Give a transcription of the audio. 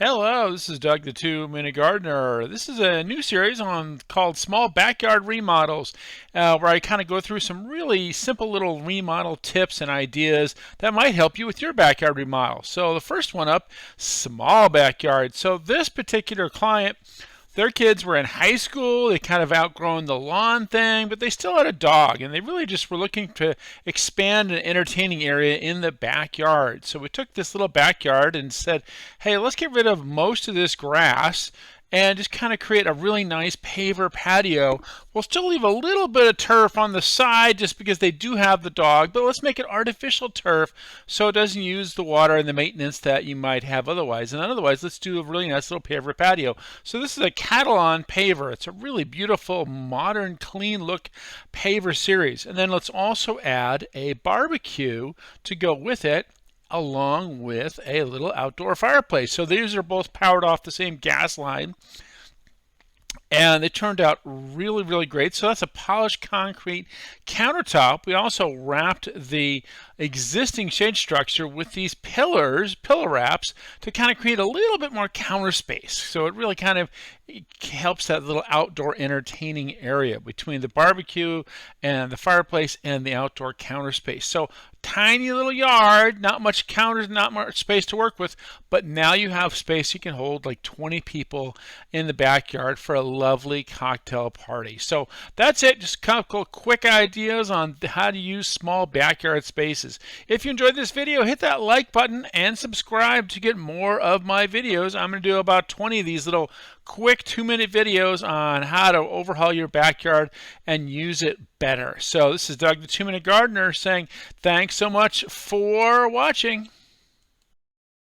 Hello, this is Doug the Two-Minute Gardener. This is a new series called Small Backyard Remodels, where I kind of go through some really simple little remodel tips and ideas that might help you with your backyard remodel. So the first one up, small backyard. So this particular client, their kids were in high school. They kind of outgrown the lawn thing, but they still had a dog, and they really just were looking to expand an entertaining area in the backyard. So we took this little backyard and said, hey, let's get rid of most of this grass and just kind of create a really nice paver patio. We'll still leave a little bit of turf on the side just because they do have the dog, but let's make it artificial turf so it doesn't use the water and the maintenance that you might have otherwise. And otherwise, let's do a really nice little paver patio. So this is a Kalal paver. It's a really beautiful, modern, clean look paver series. And then let's also add a barbecue to go with it, along with a little outdoor fireplace. So these are both powered off the same gas line, and it turned out really, really great. So that's a polished concrete countertop. We also wrapped the existing shade structure with these pillar wraps to kind of create a little bit more counter space. So it really kind of helps that little outdoor entertaining area between the barbecue and the fireplace and the outdoor counter space. So tiny little yard, not much counters, not much space to work with, but now you have space. You can hold like 20 people in the backyard for a lovely cocktail party. So that's it. Just a couple quick ideas on how to use small backyard spaces. If you enjoyed this video, hit that like button and subscribe to get more of my videos. I'm going to do about 20 of these little quick 2-minute videos on how to overhaul your backyard and use it better. So this is Doug the Two-Minute Gardener saying thanks so much for watching.